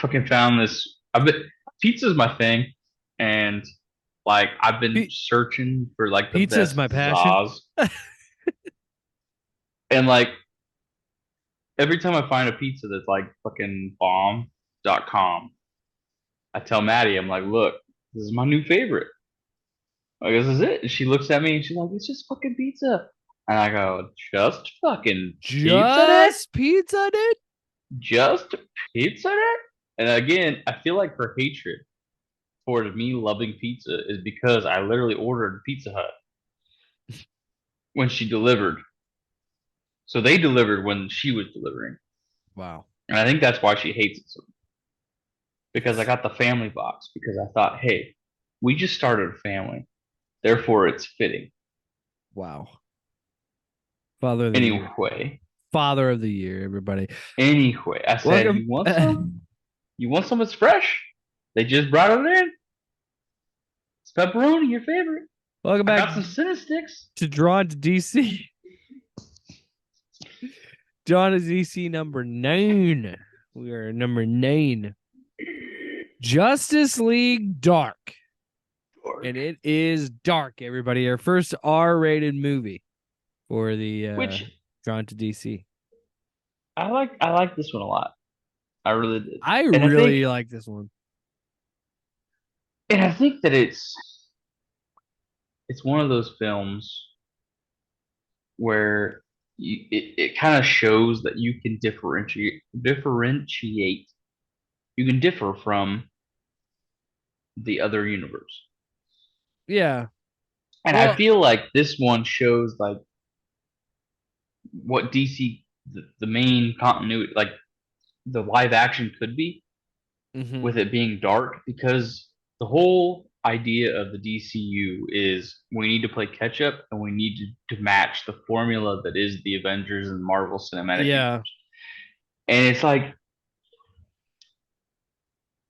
fucking found this. Pizza's my thing, and like I've been P- searching for like the Pizza is best my passion. Zaz, and like every time I find a pizza that's like fucking bomb.com, I tell Maddie, I'm like, look, this is my new favorite. Like, this is it. And she looks at me and she's like, it's just fucking pizza. And I go, just fucking pizza, dude? Just pizza, dude. Just pizza, dude? And again, I feel like her hatred towards me loving pizza is because I literally ordered Pizza Hut when she delivered. So they delivered when she was delivering. Wow. And I think that's why she hates it so much. Because I got the family box because I thought, hey, we just started a family. Therefore, it's fitting. Wow. Father of the year. Anyway, Father of the year, everybody. I said, Welcome. you want some? You want some? It's fresh. They just brought it in. It's pepperoni, your favorite. Welcome I back got some Cinna sticks. to Drawn to DC. Drawn to DC number 9. We are number 9. Justice League Dark. And it is dark, everybody. Our first R-rated movie for the Which Drawn to DC. I like this one a lot. I really did. I And I think really like this one. and I think that it's one of those films where it kind of shows that you can differentiate. You can differ from the other universe. Yeah. And I Well, feel like this one shows like what DC the main continuity like the live action could be mhm. with it being dark because the whole idea of the DCU is we need to play catch up and we need to match the formula that is the Avengers and Marvel Cinematic Yeah. Universe. And it's like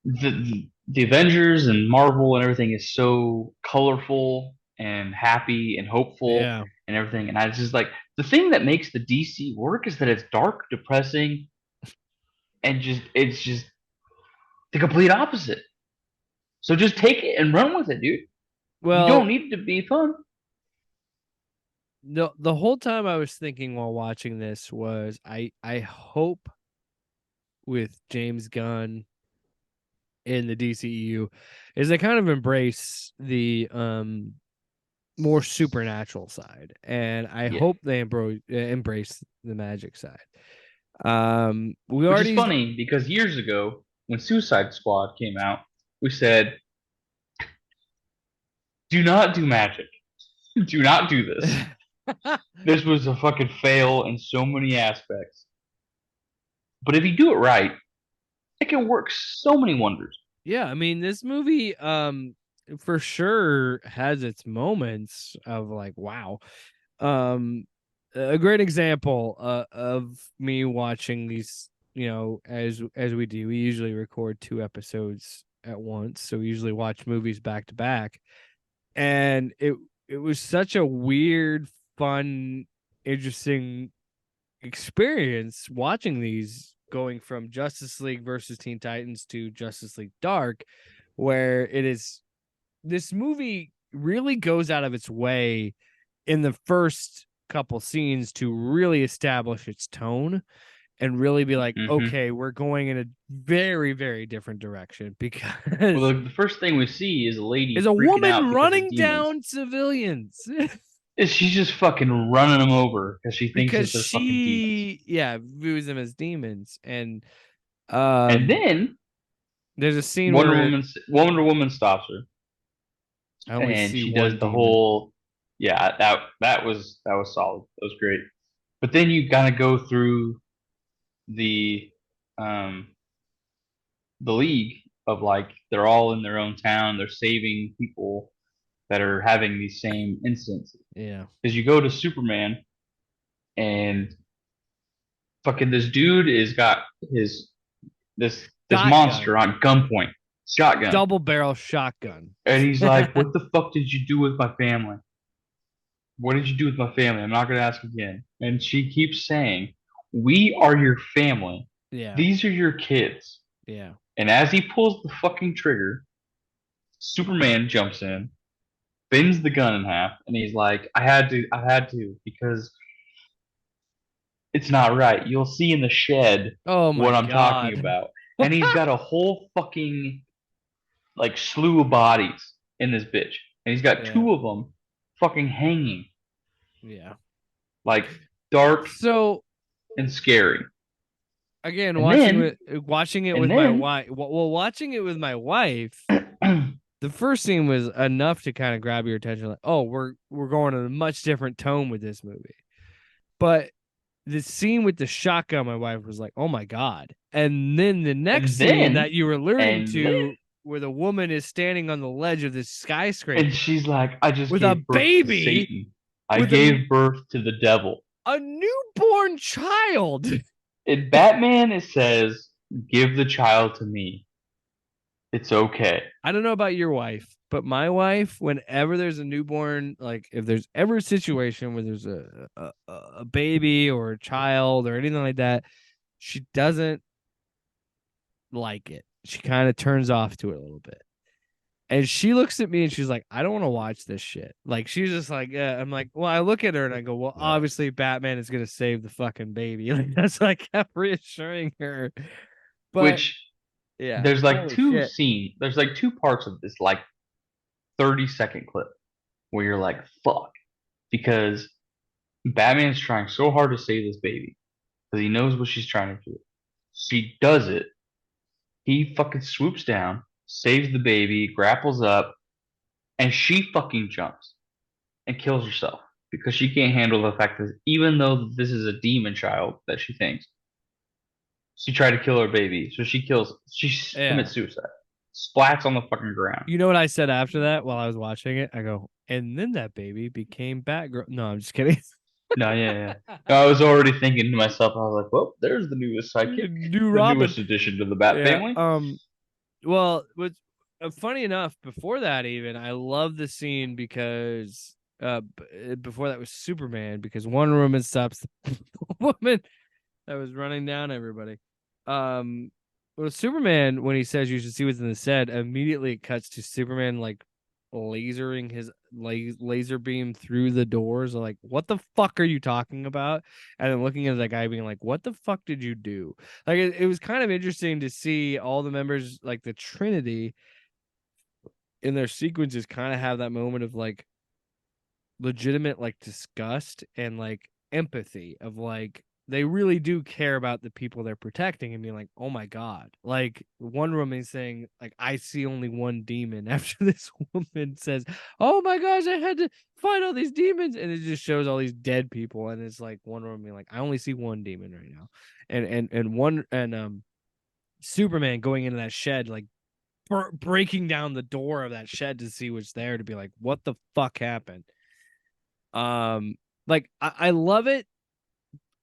the Avengers and Marvel and everything is so colorful and happy and hopeful Yeah. and everything. And I just like the thing that makes the DC work is that it's dark, depressing, and just it's just the complete opposite. So just take it and run with it, dude. You don't Well, need it to be fun. the whole time I was thinking while watching this was I hope with James Gunn in the DCEU is they kind of embrace the more supernatural side, and I Yeah. hope they embrace the magic side. We Which is already funny because years ago, when Suicide Squad came out, we said, do not do magic. Do not do this. This was a fucking fail in so many aspects. But if you do it right, it can work so many wonders. yeah, I mean this movie for sure has its moments of like wow. Um a great example of me watching these, as we do, we usually record 2 episodes at once, so we usually watch movies back to back, and it was such a weird, fun, interesting experience watching these, going from Justice League versus Teen Titans to Justice League Dark, where it is this movie really goes out of its way in the first couple scenes to really establish its tone and really be like, Hmm. okay, we're going in a very, very different direction Well, because the first thing we see is a is lady a freaking woman out because of running demons. down civilians She's just fucking running them over because she thinks because that they're fucking demons. she, yeah, views them as demons. And And um then there's a scene where Wonder Woman stops her, I only and see she does one the demon. whole. Yeah, that was solid. That was great. But then you kind of go through the um the league of like they're all in their own town. They're saving people that are having these same incidents. Yeah. Because you go to Superman and fucking this dude is got his this monster Shotgun. on gunpoint, shotgun, Double barrel shotgun. and he's like, "What the fuck did you do with my family? What did you do with my family? I'm not gonna ask again." And she keeps saying, "We are your family. Yeah. These are your kids. Yeah. And as he pulls the fucking trigger, Superman jumps in, bends the gun in half, and he's like, I had to, because it's not right. You'll see in the shed Oh my what I'm talking god. about. And he's got a whole fucking like slew of bodies in this bitch. And he's got Yeah. two of them fucking hanging, Yeah. like dark So and scary. again, And then, watching it with and my then, wife. Well, watching it with my wife, the first scene was enough to kind of grab your attention. Like, oh, we're going in a much different tone with this movie. But the scene with the shotgun, my wife was like, "Oh my god!" And then the next and scene then, that you were alluding and then, to, where the woman is standing on the ledge of this and skyscraper she's like, I just with a gave birth to baby, Satan. I with gave birth to the devil. a newborn child. In Batman, it says, give the child to me. It's okay. I don't know about your wife, but my wife, whenever there's a newborn, like if there's ever a situation where there's a baby or a child or anything like that, she doesn't like it. She kind of turns off to it a little bit. And she looks at me and she's like, I don't want to watch this shit. Like, she's just like, yeah. I'm like, well, I look at her and I go, well, obviously Batman is going to save the fucking baby. Like, that's what I kept reassuring her. But Which yeah, holy shit. there's like two parts of this like 30-second clip where you're like, fuck. Because Batman's trying so hard to save this baby because he knows what she's trying to do. She does it. He fucking swoops down, saves the baby, grapples up, and she fucking jumps and kills herself because she can't handle the fact that even though this is a demon child that she thinks, she tried to kill her baby. So she Yeah. commits suicide. Splats on the fucking ground. You know what I said after that while I was watching it? I go, and then that baby became Batgirl. No, I'm just kidding. No, yeah, yeah. No, I was already thinking to myself, I was like, well, there's the newest sidekick, New the Robin. newest addition to the Bat Yeah. family. Well, what's funny enough, before that even, I love the scene because before that was Superman because Wonder Woman stops the woman that was running down everybody. Um, well, Superman when he says you should see what's in the set, immediately it cuts to Superman like lasering his laser beam through the doors. Like, what the fuck are you talking about? And then looking at that guy being like, what the fuck did you do? Like, it was kind of interesting to see all the members, like the Trinity, in their sequences, kind of have that moment of like legitimate like disgust and like empathy of like they really do care about the people they're protecting and being like, oh my god, like one woman saying like I see only one demon after this woman says, oh my gosh, I had to fight all these demons, and it just shows all these dead people, and it's like one woman being like, I only see one demon right now, and one and Superman going into that shed like breaking down the door of that shed to see what's there to be like, what the fuck happened. um, like I love it.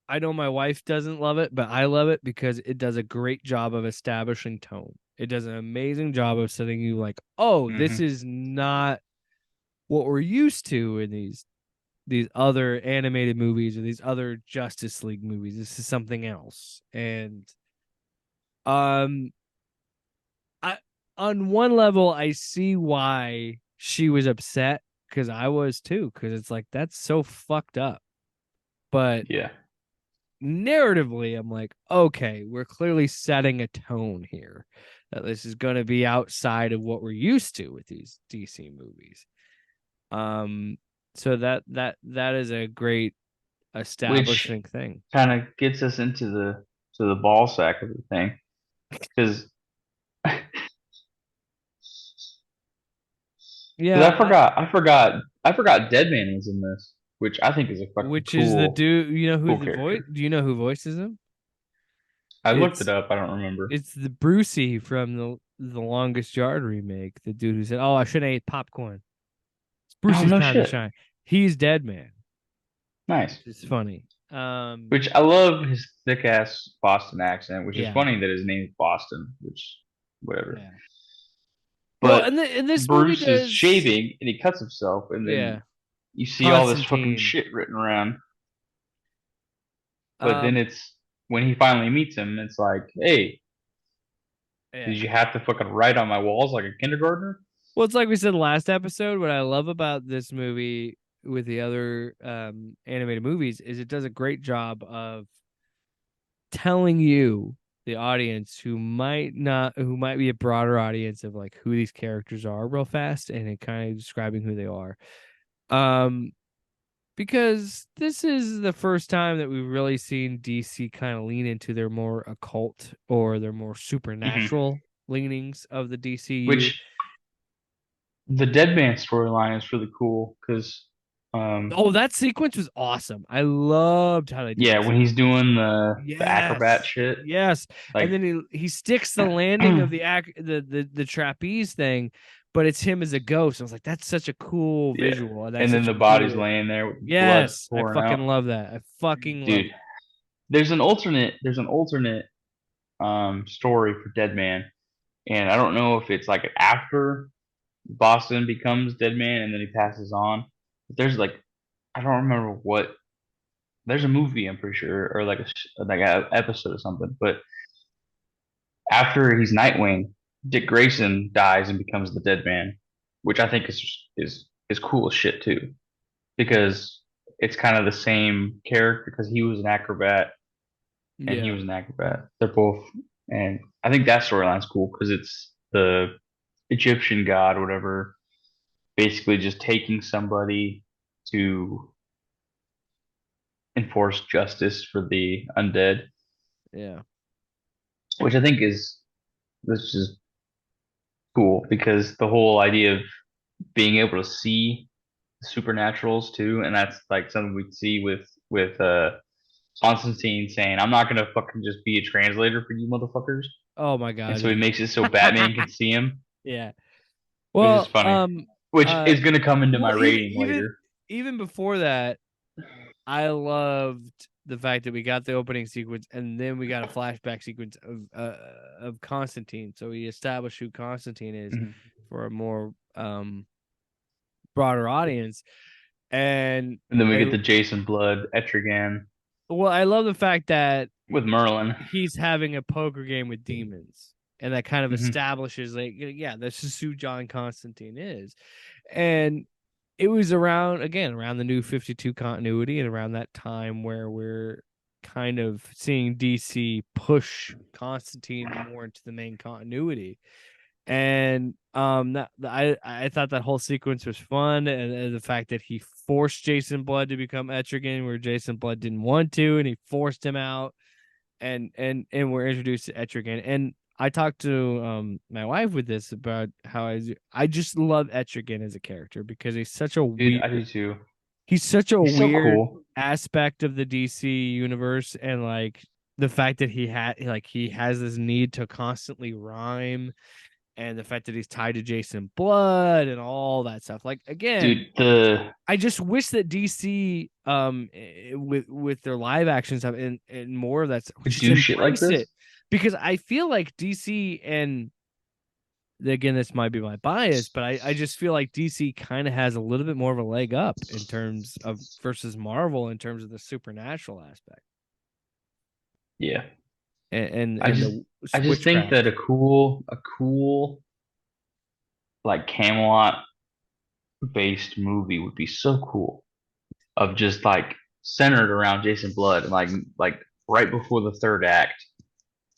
I know my wife doesn't love it, but I love it because it does a great job of establishing tone. It does an amazing job of setting you like, oh, this Mm-hmm. is not what we're used to in these other animated movies or these other Justice League movies. This is something else. And um I on one level I see why she was upset because I was too, because it's like that's so fucked up. But Yeah. narratively, I'm like, okay, we're clearly setting a tone here that this is going to be outside of what we're used to with these DC movies. Um, so that is a great Which establishing thing. kind of gets us into the ball sack of the thing. Because Yeah, I forgot Deadman was in this, which I think is a fucking which is the dude? You know who cool the voice? character. Do you know who voices him? I looked it It's up. I don't remember. it's the Brucey from the Longest Yard remake. The dude who said, "Oh, I should have ate popcorn." It's Oh Brucey's no time to shit. shine. He's dead man. Nice. It's funny. Which I love his thick ass Boston accent, which is Yeah, funny that his name is Boston, which whatever. yeah. Well, But and this movie Bruce is does, shaving and he cuts himself, and then yeah. you see all this fucking Constantine. shit written around. But then Um, it's when he finally meets him, it's like, hey, Yeah. Did you have to fucking write on my walls like a kindergartner? Well, it's like we said last episode. What I love about this movie with the other animated movies is it does a great job of telling you, the audience, who might be a broader audience of like who these characters are real fast, and it kind of describing who they are. Um, because this is the first time that we've really seen DC kind of lean into their more occult or their more Hmm. supernatural leanings of the DCU. Which the Dead Man storyline is really cool because, Oh, that sequence was awesome. I loved how they did yeah, that when he's sequence. doing the acrobat Yes. shit, Yes. And like, then he sticks the landing of the trapeze thing, but it's him as a ghost. I was like, that's such a cool yeah, visual. That's and then such a the body's cool. laying there with blood Yes. I pouring fucking out. love that. I fucking love Dude, that. there's an alternate story for Dead Man, and I don't know if it's like after Boston becomes Dead Man and then he passes on. But there's like, I don't remember what. There's a movie, I'm pretty sure, or like a episode or something. But after he's Nightwing, Dick Grayson dies and becomes the Dead Man, which I think is cool as shit too, because it's kind of the same character because he was an acrobat and he Yeah. was an acrobat. They're both, and I think that storyline's cool because it's the Egyptian god, or whatever, basically just taking somebody to enforce justice for the undead, Yeah. which I think is this is cool because the whole idea of being able to see supernaturals too, and that's like something we see with Constantine saying, "I'm not gonna fucking just be a translator for you motherfuckers," Oh my and God. so he makes it so Batman can see him, Yeah. which is Well, funny, which uh, is gonna come into my well, rating later. even before that, I loved the fact that we got the opening sequence and then we got a flashback sequence of Constantine. So we established who Constantine is Mhm. for a more broader audience. And And then we I get the Jason Blood Etrigan well, I love the fact that with Merlin. he's having a poker game with demons. And that kind of Hmm. establishes like, yeah, this is who John Constantine is. And it was around the new 52 continuity and around that time where we're kind of seeing DC push Constantine more into the main continuity. And I thought that whole sequence was fun, and the fact that he forced Jason Blood to become Etrigan where Jason Blood didn't want to, and he forced him out, and we're introduced to Etrigan. And I talked to my wife with this about how I just love Etrigan as a character because Dude, I do too. he's such a He's so weird cool. aspect of the DC universe, and like the fact that he has this need to constantly rhyme, and the fact that he's tied to Jason Blood and all that stuff. Like again, Dude, the I just wish that DC with their live action stuff and more of that stuff, to just do shit like embrace this, it, because I feel like DC, and again, this might be my bias, but I just feel like DC kind of has a little bit more of a leg up in terms of versus Marvel in terms of the supernatural aspect yeah. I and just the I just think witchcraft. that a cool like Camelot based movie would be so cool, of just like centered around Jason Blood, and like right before the third act,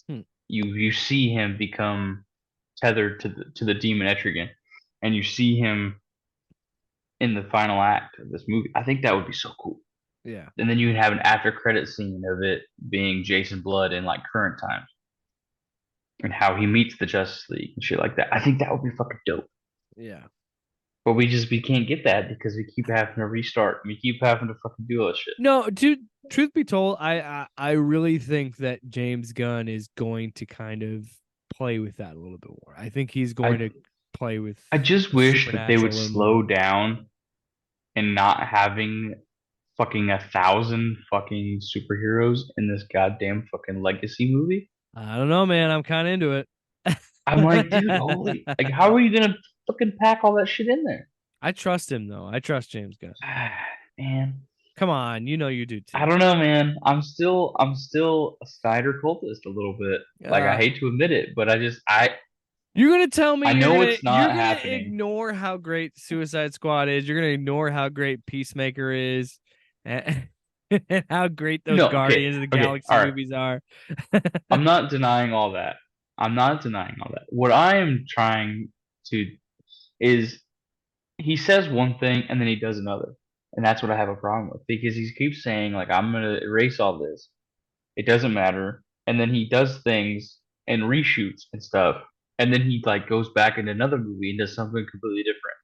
Hmm. you see him become tethered to the demon Etrigan, and you see him in the final act of this movie. I think that would be so cool. Yeah. And then you have an after credit scene of it being Jason Blood in like current times and how he meets the Justice League and shit like that. I think that would be fucking dope. Yeah. But we can't get that because we keep having to restart. We keep having to fucking do all this shit. No, dude. Truth be told, I really think that James Gunn is going to kind of play with that a little bit more. I think he's going I to play with I just the wish that they would supernatural a little more. slow down and not having fucking 1,000 fucking superheroes in this goddamn fucking legacy movie. I don't know, man. I'm kind of into it. I'm like, dude, holy, like, how are you gonna fucking pack all that shit in there? I trust him though. I trust James Gunn. Man. Come on, you know you do I too. don't know, man. I'm still a Snyder cultist a little bit. Like I Uh, hate to admit it, but you're gonna tell me I know it's you're not gonna happening. ignore how great Suicide Squad is. You're gonna ignore how great Peacemaker is, and, and how great those No, okay, Guardians of the okay, Galaxy all right. movies are. I'm not denying all that. I'm not denying all that. What I am trying to is he says one thing and then he does another. And that's what I have a problem with because he keeps saying like I'm gonna erase all this. It doesn't matter. And then he does things and reshoots and stuff. And then he like goes back in another movie and does something completely different.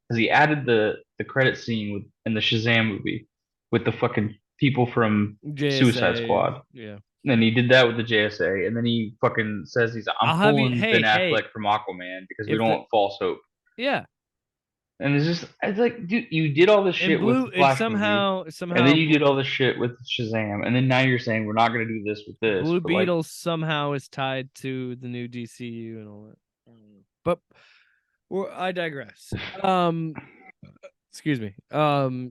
Because he added the credit scene with in the Shazam movie with the fucking people from Suicide JSA, Squad. yeah. And he did that with the JSA, and then he fucking says I'm I'll have you. pulling Ben Hey, hey, Affleck from Aquaman because we if don't the want false hope. yeah, And it's like, dude, you did all this in shit with blue, the if Flash movie, and then somehow you did all this shit with Shazam, and then now you're saying we're not gonna do this with this. Blue But like, Beetle somehow is tied to the new DCU and all that. But I digress. Excuse me.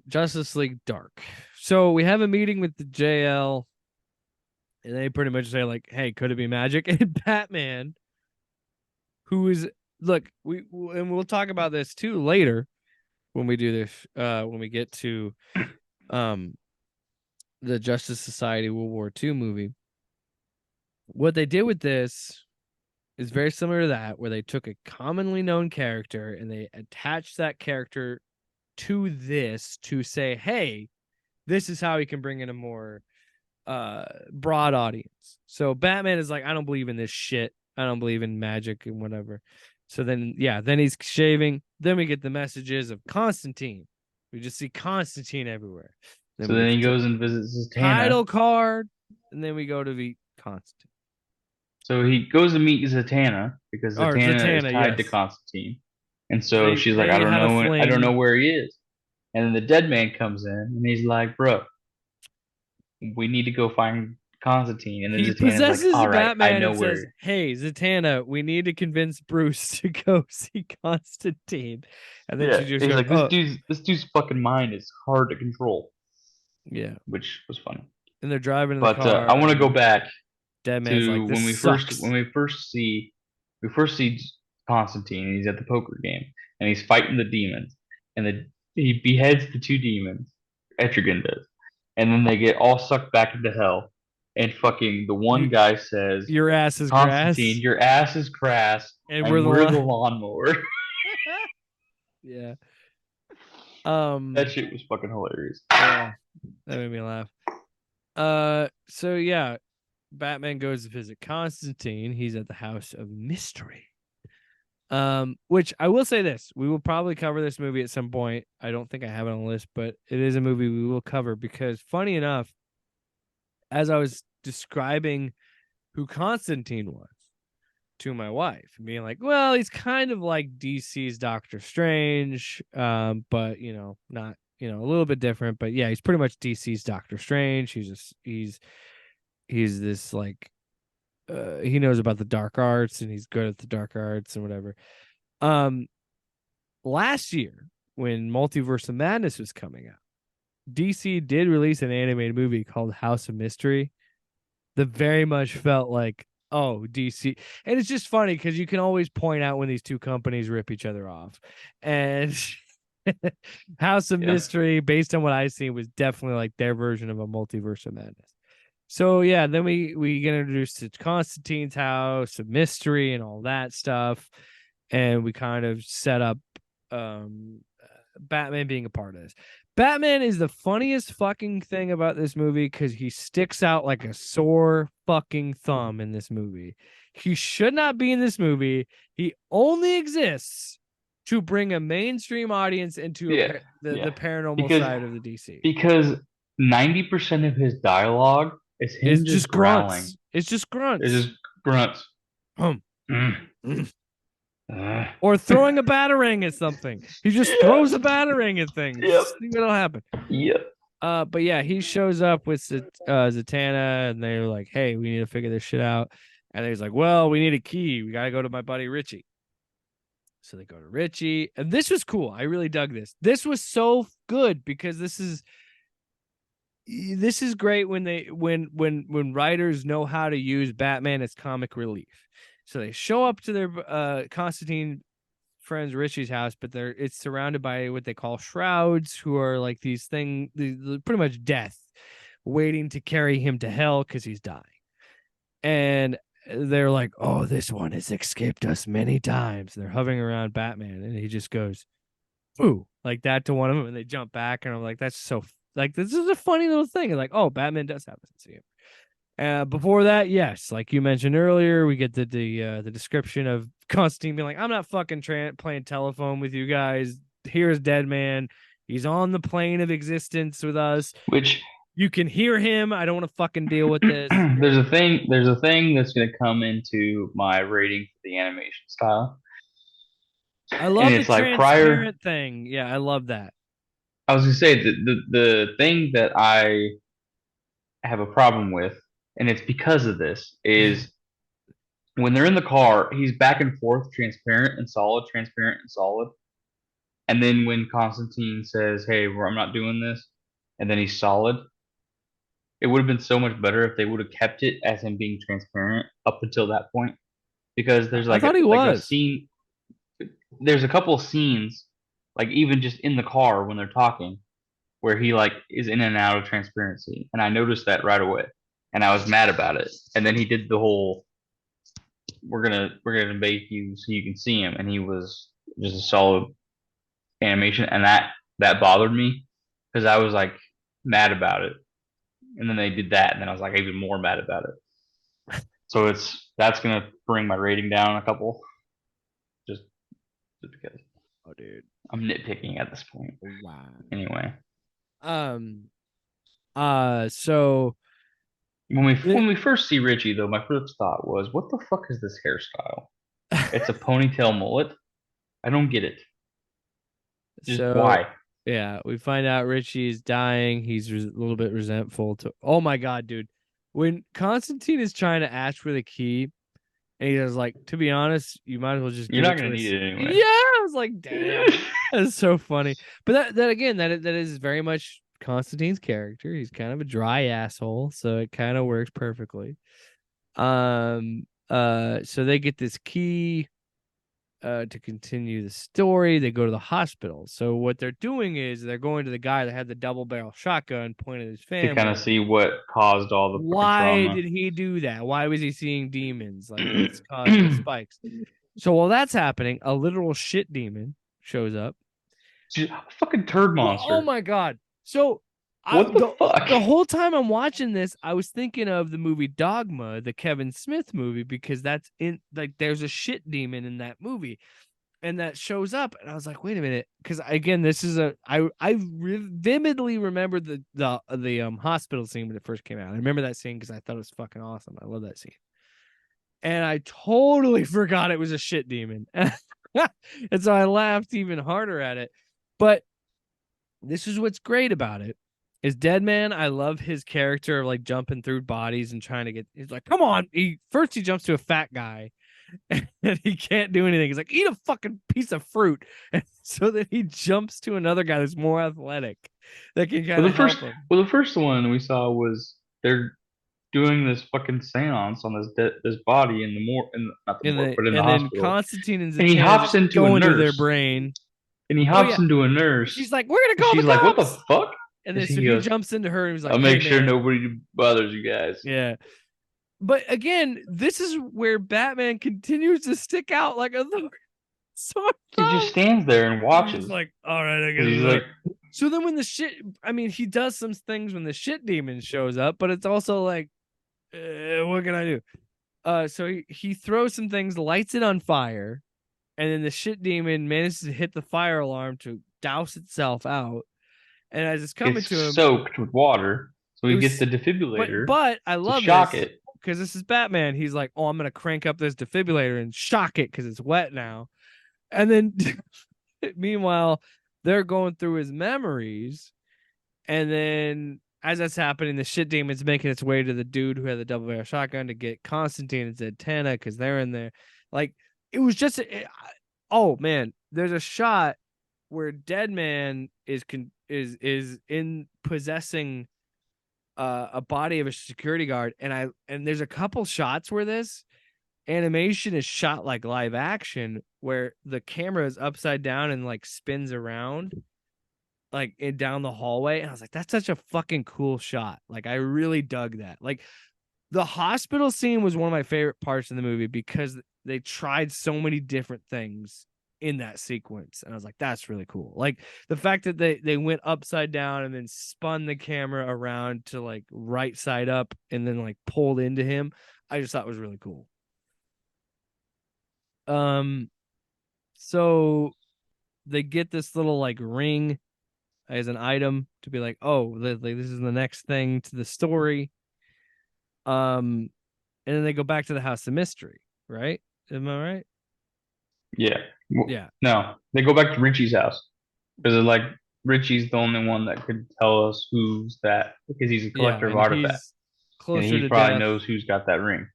Justice League Dark. So we have a meeting with the JL, and they pretty much say like, "Hey, could it be magic?" And Batman, who is look, and we'll talk about this too later when we do this. When we get to um the Justice Society World War II movie, what they did with this is very similar to that, where they took a commonly known character and they attached that character to this to say, hey, this is how he can bring in a more broad audience. So Batman is like, I don't believe in this shit. I don't believe in magic and whatever. So then, yeah, then he's shaving. Then we get the messages of Constantine. We just see Constantine everywhere. Then so we then get he the goes and visits Zatanna. title card, and then we go to the Constantine So he goes to meet Zatanna because or Zatanna is Zatanna. tied to Yes, Constantine, and so she's like, they had a I don't know fling. where he is. And then the dead man comes in, and he's like, bro, we need to go find Constantine. And then He Zatanna's like, possesses all right, I Batman know and says, where. "Hey, Zatanna, we need to convince Bruce to go see Constantine." And then Yeah, she just he's goes, like, "Oh, this dude's fucking mind is hard to control, yeah." which was funny. And they're driving in the But car, I want to go and back Deadman's like, to "This when sucks." we first see Constantine. And he's at the poker game and he's fighting the demons, and he beheads the two demons. Etrigan does, and then they get all sucked back into hell. And fucking the one You, guy says, your ass is Constantine, grass, your ass is crass, and we're and the we're the lawn. lawnmower. Yeah. That shit was fucking hilarious. Yeah, that made me laugh. So yeah, Batman goes to visit Constantine. He's at the House of Mystery. Which I will say this, we will probably cover this movie at some point. I don't think I have it on the list, but it is a movie we will cover because funny enough, as I was describing who Constantine was to my wife, being like, well, he's kind of like DC's Doctor Strange, but not a little bit different, but yeah, he's pretty much DC's Doctor Strange. He's this like he knows about the dark arts and he's good at the dark arts and whatever. Um Last year when Multiverse of Madness was coming out, DC did release an animated movie called House of Mystery that very much felt like, oh, DC. And it's just funny because you can always point out when these two companies rip each other off. And House of Yeah. Mystery, based on what I've seen, was definitely like their version of a Multiverse of Madness. So yeah, then we get introduced to Constantine's House of Mystery and all that stuff, and we kind of set up Batman being a part of this. Batman is the funniest fucking thing about this movie because he sticks out like a sore fucking thumb in this movie. He should not be in this movie. He only exists to bring a mainstream audience into Yeah. Yeah. the paranormal Because side of the DC. because 90% of his dialogue is It's him just just growling. grunts. It's just It's grunts. just grunts. Hum, Mm. mm. Uh, Or throwing a batarang at something. He just yeah. throws a batarang at things. Yep. See what'll happen. Yep. But yeah, he shows up with Zatanna, and they're like, "Hey, we need to figure this shit out." And he's like, "Well, we need a key. We gotta go to my buddy Richie." So they go to Richie, and this was cool. I really dug this. This was so good because this is this is great when when writers know how to use Batman as comic relief. So they show up to their Constantine friends Richie's house, but it's surrounded by what they call shrouds, who are like these pretty much death, waiting to carry him to hell because he's dying. And they're like, "Oh, this one has escaped us many times." They're hovering around Batman, and he just goes, "Ooh," like that to one of them, and they jump back, and I'm like, "That's so like this is a funny little thing." And like, oh, Batman does have a sense of humor. Before that, yes, like you mentioned earlier, we get the description of Constantine being like, "I'm not fucking playing telephone with you guys. Here's Dead Man. He's on the plane of existence with us. Which You can hear him. I don't want to fucking deal with this." there's a thing that's going to come into my rating for the animation style, I and love the it's like prior. transparent thing. Yeah, I love that. I was going to say the thing that I have a problem with, and it's because of this, is when they're in the car, he's back and forth, transparent and solid. And then when Constantine says, "Hey, I'm not doing this," and then he's solid, it would have been so much better if they would have kept it as him being transparent up until that point. Because there's I thought he like a was. scene, there's a couple of scenes, like even just in the car when they're talking, where he like is in and out of transparency, and I noticed that right away, and I was mad about it. And then he did the whole we're gonna make you so you can see him, and he was just a solid animation, and that bothered me because I was like mad about it, and then they did that, and then I was like even more mad about it. So that's gonna bring my rating down a couple, just, just because Oh, dude. I'm nitpicking at this point. Wow. Anyway, Um. So when we first see Richie though, my first thought was, what the fuck is this hairstyle? It's a ponytail mullet. I don't get it. Just so why? yeah, we find out Richie is dying. He's a little bit resentful to. Oh my god, dude! When Constantine is trying to ask for the key, and he was like, "To be honest, you might as well just You're give not it to gonna us." need it anyway. Yeah, I was like, "Damn, that's so funny." But that again, that is very much Constantine's character. He's kind of a dry asshole, so it kind of works perfectly. So they get this key to continue the story. They go to the hospital. So what they're doing is they're going to the guy that had the double barrel shotgun pointed at his To kind of family. see what caused all the fucking Why trauma. did he do that? Why was he seeing demons? Like, what's causing the spikes? So while that's happening, a literal shit demon shows up. Just a fucking turd Well, oh monster. my god! So What the fuck? the whole time I'm watching this, I was thinking of the movie Dogma, the Kevin Smith movie, because that's in like there's a shit demon in that movie, and that shows up, and I was like, wait a minute, because again, this is vividly remember the hospital scene when it first came out. I remember that scene because I thought it was fucking awesome. I love that scene, and I totally forgot it was a shit demon, and so I laughed even harder at it. But this is what's great about it. Is Dead Man, I love his character of like jumping through bodies and trying to get. He's like, come on! He jumps to a fat guy, and he can't do anything. He's like, eat a fucking piece of fruit. And so then he jumps to another guy that's more athletic that can kind of help him. Well, the first one we saw was they're doing this fucking seance on this body in the not the morgue, but in the And then hospital, Constantine and and he Zatanna hops just into a go into their nurse, brain. and he Oh hops yeah. into a And nurse, she's like, we're gonna and call the she's like, "What the cops. fuck?" And And then so he he goes, jumps into her and he's like, "I'll hey make sure man. nobody bothers you guys." Yeah. But again, this is where Batman continues to stick out like a sore He just thumb. stands there and He's watches like, all right, I guess. because he's like, So then when I mean, he does some things when the shit demon shows up, but it's also like, what can I do? So he throws some things, lights it on fire, and then the shit demon manages to hit the fire alarm to douse itself out. And as it's coming it's to him, soaked with water, so it he gets was, the defibrillator but I to love shock this it. because this is Batman. He's like, oh, I'm gonna crank up this defibrillator and shock it because it's wet now. And then, meanwhile, they're going through his memories, and then as that's happening, the shit demon's making its way to the dude who had the double barrel shotgun to get Constantine and Zatanna because they're in there. Like it was just, oh man, there's a shot where Dead Man is in possessing a body of a security guard, and there's a couple shots where this animation is shot like live action, where the camera is upside down and like spins around like down the hallway, and I was like, that's such a fucking cool shot. Like I really dug that. Like the hospital scene was one of my favorite parts in the movie because they tried so many different things in that sequence, and I was like, that's really cool. Like the fact that they went upside down and then spun the camera around to like right side up and then like pulled into him, I just thought was really cool. um so they get this little like ring as an item to be like, oh, this is the next thing to the story. um and then they go back to the house of mystery, right? Am I right? Yeah. Yeah. No, they go back to Richie's house because they're like Richie's the only one that could tell us who's that because he's a Yeah, collector of and artifacts he's and closer he to probably death. knows who's got that ring.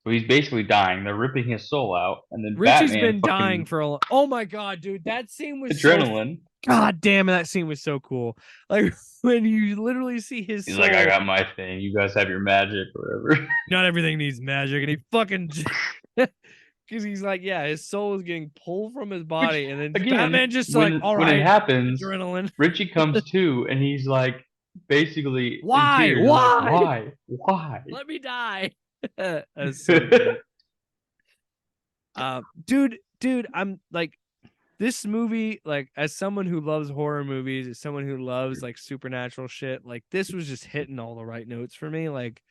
So he's basically dying. They're ripping his soul out, and then Richie's Batman been dying fucking for a long. Oh my god, dude, that scene was so. adrenaline. God damn, that scene was so cool. Like when you literally see his He's like, I soul. got my thing. You guys have your magic or whatever. Not everything needs magic, and he fucking. Because he's like, yeah, his soul is getting pulled from his Which body, and then again, Batman just like, all when it right, happens, adrenaline. Richie comes to and he's like basically in Why? tears, like, Why? why? Why? Let me die. That's so good. Dude, I'm like this movie, like as someone who loves horror movies, as someone who loves like supernatural shit, like this was just hitting all the right notes for me. Like,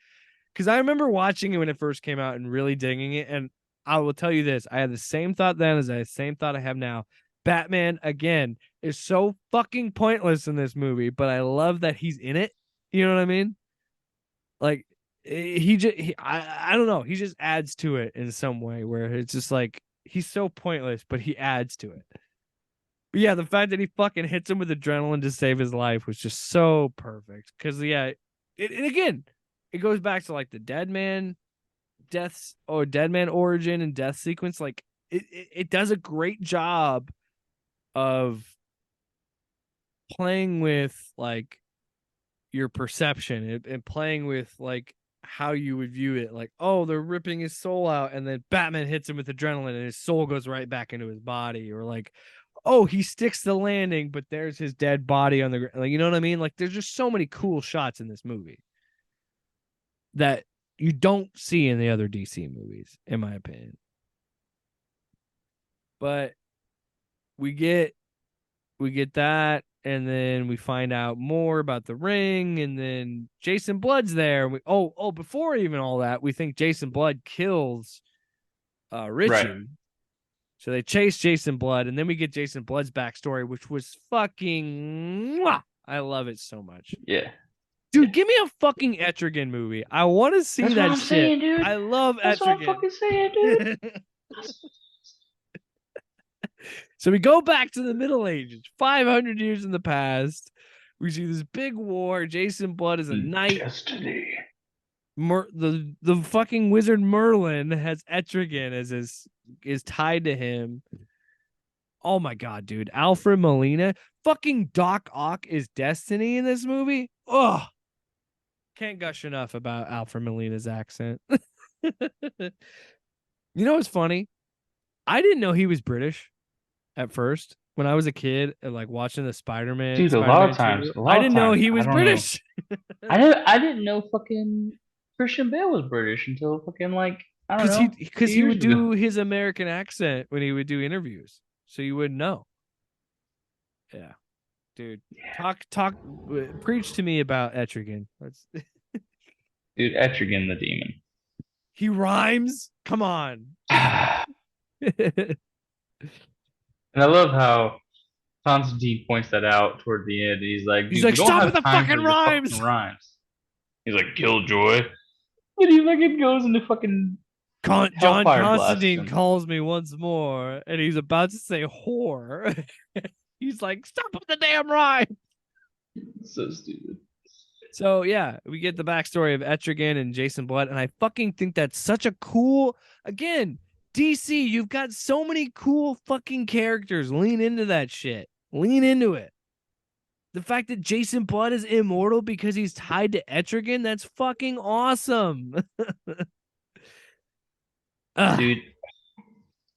because I remember watching it when it first came out and really digging it. And I will tell you this, I had the same thought then as the same thought I have now. Batman again is so fucking pointless in this movie, but I love that he's in it. You know what I mean? Like I don't know, he just adds to it in some way where it's just like he's so pointless, but he adds to it. But yeah, the fact that he fucking hits him with adrenaline to save his life was just so perfect. Because yeah, and again, it goes back to like the dead man deaths or dead man origin and death sequence. Like it does a great job of playing with like your perception and playing with like how you would view it. Like, oh, they're ripping his soul out, and then Batman hits him with adrenaline, and his soul goes right back into his body, or like, oh, he sticks the landing, but there's his dead body on the ground. Like, you know what I mean? Like, there's just so many cool shots in this movie that you don't see in the other DC movies, in my opinion. But we get that, and then we find out more about the ring, and then Jason Blood's there. Before even all that, we think Jason Blood kills Right. Richie. So they chase Jason Blood, and then we get Jason Blood's backstory, which was fucking mwah! I love it so much. Yeah. Dude, give me a fucking Etrigan movie. I want to see That's that what I'm shit. saying, dude. I love That's what I'm Etrigan. fucking saying, dude. So we go back to the Middle Ages, 500 years in the past. We see this big war. Jason Blood is a knight. Destiny. The fucking wizard Merlin has Etrigan as is tied to him. Oh my god, dude. Alfred Molina. Fucking Doc Ock is Destiny in this movie. Oh, can't gush enough about Alfred Molina's accent. You know what's funny? I didn't know he was British at first when I was a kid and like watching the Spider-Man. Dude, Spider-Man 2. a I lot of didn't know times, he I was don't know. British. I didn't know fucking Christian Bale was British until fucking like I don't know, a Because few he years would ago. do his American accent when he would do interviews, so you wouldn't know. Yeah, dude, talk, preach to me about Etrigan. Dude, Etrigan the Demon. He rhymes. Come on. And I love how Constantine points that out toward the end. He's like, He's dude, like, we don't stop with have the time for fucking your fucking rhymes. rhymes. He's like, Killjoy. And he fucking goes into fucking John Hellfire blasts Constantine him. calls me once more, and he's about to say whore. He's like, stop with the damn rhyme. So stupid. So yeah, we get the backstory of Etrigan and Jason Blood, and I fucking think that's such a cool. Again, DC, you've got so many cool fucking characters. Lean into that shit. Lean into it. The fact that Jason Blood is immortal because he's tied to Etrigan, that's fucking awesome. Ugh. Dude,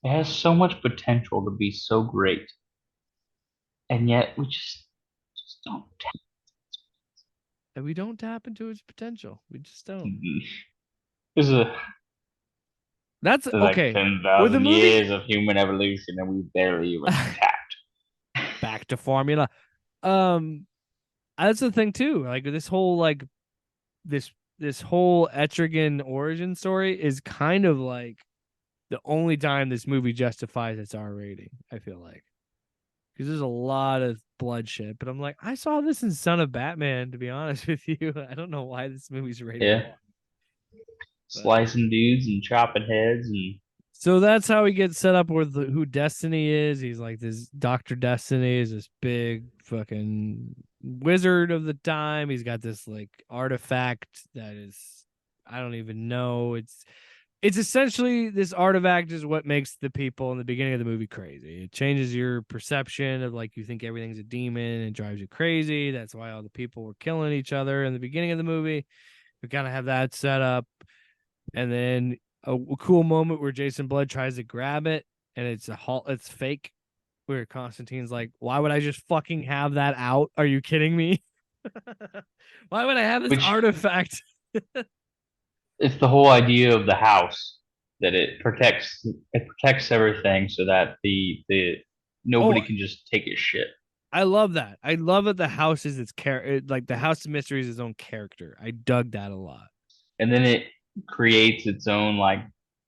it has so much potential to be so great, and yet we just don't And we don't tap into its potential. We just don't. This is a That's like okay. With the 10,000 movie years of human evolution, and we barely even tapped. back to formula. Um, that's the thing too. Like this whole this this whole Etrigan origin story is kind of like the only time this movie justifies its R rating. I feel like because there's a lot of bloodshed, but I'm like, I saw this in Son of Batman. To be honest with you, I don't know why this movie's rated Yeah, R. But slicing dudes and chopping heads and so that's how he gets set up with who Destiny is. He's like this Dr. Destiny is this big fucking wizard of the time. He's got this like artifact that is I don't even know. It's essentially this artifact is what makes the people in the beginning of the movie crazy. It changes your perception of like you think everything's a demon and drives you crazy. That's why all the people were killing each other in the beginning of the movie. We kind of have that set up. And then a cool moment where Jason Blood tries to grab it and it's fake. Where Constantine's like, why would I just fucking have that out? Are you kidding me? Why would I have this which artifact? it's the whole idea of the house that it protects everything so that the Oh, nobody can just take his shit. I love that. I love that the house is its character. Like the House of Mystery is its own character. I dug that a lot. And then it creates its own like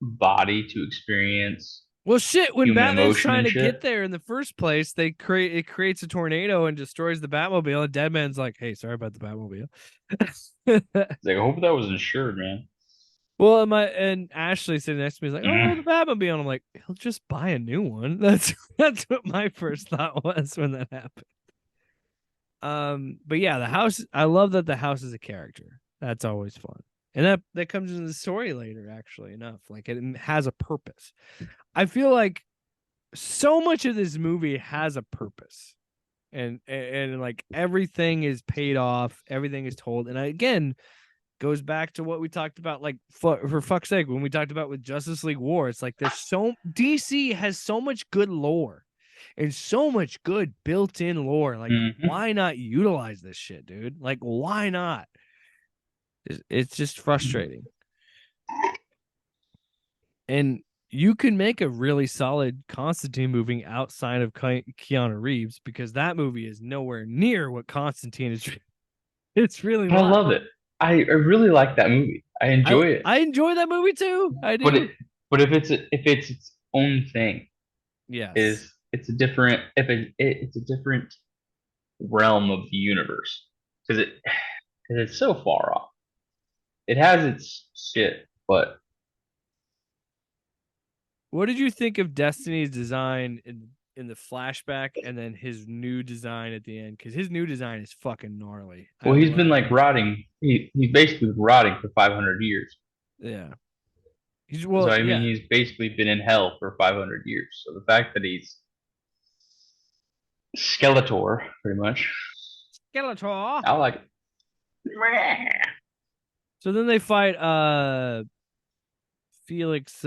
body to experience Well, shit. When human Batman's emotion trying and to get shit. there in the first place, it creates a tornado and destroys the Batmobile. And Deadman's like, "Hey, sorry about the Batmobile." It's like I hope that was insured, man. Well, and Ashley sitting next to me is like, "Oh, the Mhm. Batmobile," and I'm like, "He'll just buy a new one." That's what my first thought was when that happened. But yeah, the house. I love that the house is a character. That's always fun, and that comes into the story later. Actually, enough like it has a purpose. I feel like so much of this movie has a purpose, and like everything is paid off, everything is told, and again goes back to what we talked about, like for fuck's sake, when we talked about with Justice League War. It's like there's so DC has so much good lore and so much good built-in lore. Like, Mhm. why not utilize this shit, dude? Like, why not? It's just frustrating. And you can make a really solid Constantine movie outside of Keanu Reeves because that movie is nowhere near what Constantine is. It's really But I not. love it. I really like that movie. I I enjoy it. I enjoy that movie too. I But do. if it's its own thing, Yes. is it's a different if it's a different realm of the universe because because it's so far off. It has its shit, but What did you think of Destiny's design in the flashback and then his new design at the end? Because his new design is fucking gnarly. I well, he's been love. like rotting. He's basically rotting for 500 years. Yeah. So I mean, Yeah. he's basically been in hell for 500 years. So the fact that he's Skeletor, pretty much, Skeletor. I like it. So then they fight Felix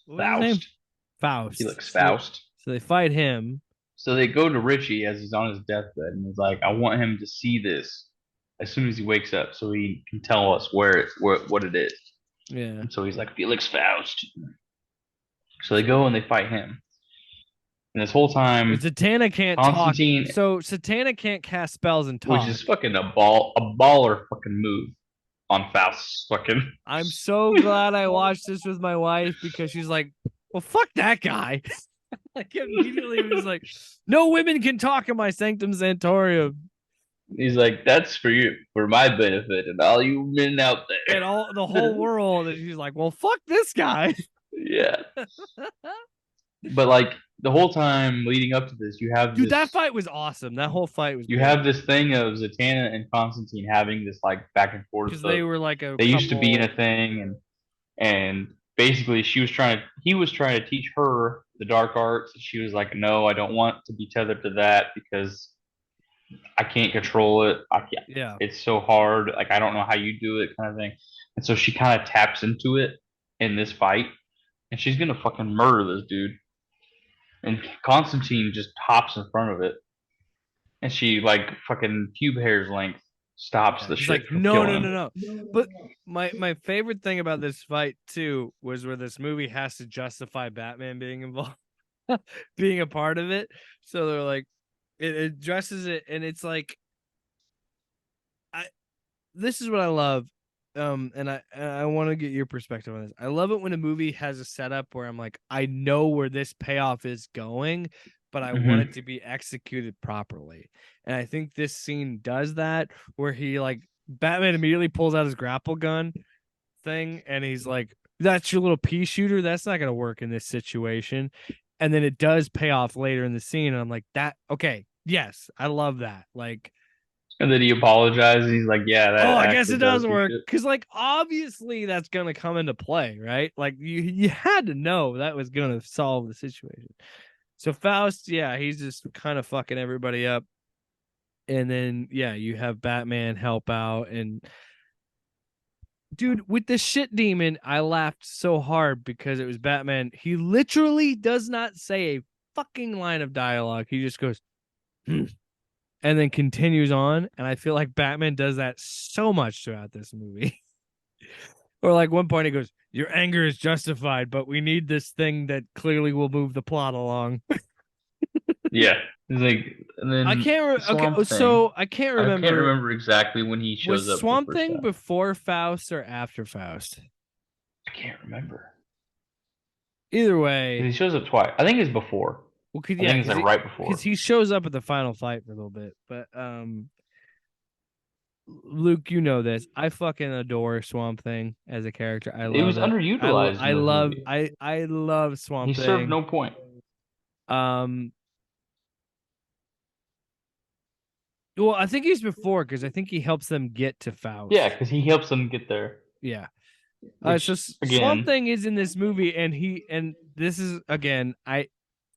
what was his name? Faust, Faust. Felix Faust. So they fight him. So they go to Richie as he's on his deathbed, and he's like, "I want him to see this as soon as he wakes up, so he can tell us what it is." Yeah. And so he's like, "Felix Faust." So they go and they fight him, and this whole But time, Satana can't talk. Constantine, So Satana can't cast spells and which talk. is fucking a baller fucking move on Faust's fucking. I'm so glad I watched this with my wife because she's like, well, fuck that guy. Like immediately was like, no women can talk in my sanctum sanctorum. He's like, "That's for you, for my benefit, and all you men out And all the there." whole world. And she's like, well, fuck this guy. Yeah, but like the whole time leading up to this, Dude, that fight was awesome. That whole fight was you great. have this thing of Zatanna and Constantine having this like back and forth Because of they were like a they used to be in couple. a thing and basically he was trying to teach her the dark arts. She was like, no, I don't want to be tethered to that because I can't control it. I can't. Yeah. It's so hard. Like I don't know how you do it, kind of thing. And so she kind of taps into it in this fight, and she's gonna fucking murder this dude. And Constantine just hops in front of it, and she like fucking pube hair's length stops Yeah. the He's shit like, from no, killing no, him. no, no. But my favorite thing about this fight too was where this movie has to justify Batman being involved, being a part of it. So they're like, it addresses it, and it's like, I this is what I love. And I want to get your perspective on this. I love it when a movie has a setup where I'm like, I know where this payoff is going, but I want it Hmm. to be executed properly. And I think this scene does that, where he like Batman immediately pulls out his grapple gun thing, and he's like, "That's your little pea shooter. That's not gonna work in this situation." And then it does pay off later in the scene, and I'm like, "That okay? Yes, I love that." Like, And then he apologizes. He's like, "Yeah, oh, that I guess actually it does does do work shit." because, like, obviously that's gonna come into play, right? Like, you had to know that was gonna solve the situation. So Faust, yeah, he's just kind of fucking everybody up, and then yeah, you have Batman help out, and dude, with the shit demon, I laughed so hard because it was Batman. He literally does not say a fucking line of dialogue. He just goes, "Hmm," and then continues on. And I feel like Batman does that so much throughout this movie. Or like one point he goes, "Your anger is justified, but we need this thing that clearly will move the plot along." Yeah, he's like, and I then can't. Okay, Swamp Thing. so I can't I can't remember. remember exactly when he Was shows up for the Swamp first Thing time. before Faust or after Faust? I can't remember. Either 'Cause way, he shows up twice. I think it's before. well, I yeah, think it's like right before. because he shows up at the final fight for a little bit. But Luke, you know this. I fucking adore Swamp Thing as a character. I It was love it. underutilized in this movie. I love He Swamp served Thing. no point. Um, well, I think he's before because I think he helps them get to Yeah, Faust. because he helps them get there. Yeah. So Which Swamp again, Thing is in this movie, and this is again, I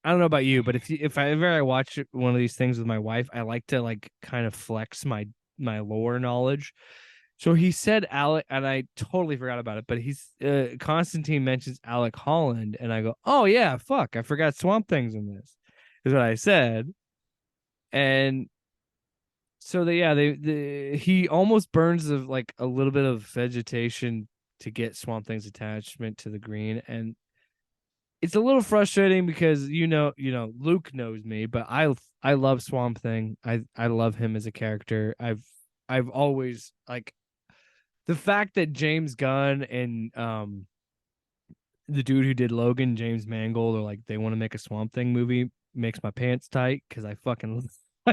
don't know about you, but if I ever I watch one of these things with my wife, I like to like kind of flex my lore knowledge. So he said Alec, and I totally forgot about it, but he's Constantine mentions Alec Holland, and I go, oh yeah, fuck, I forgot Swamp Thing's in this, is what I said. And so he almost burns of like a little bit of vegetation to get Swamp Thing's attachment to the green, and it's a little frustrating because Luke knows me, but I love Swamp Thing. I love him as a character. I've always like the fact that James Gunn and the dude who did Logan, James Mangold, are like they want to make a Swamp Thing movie makes my pants tight because I well,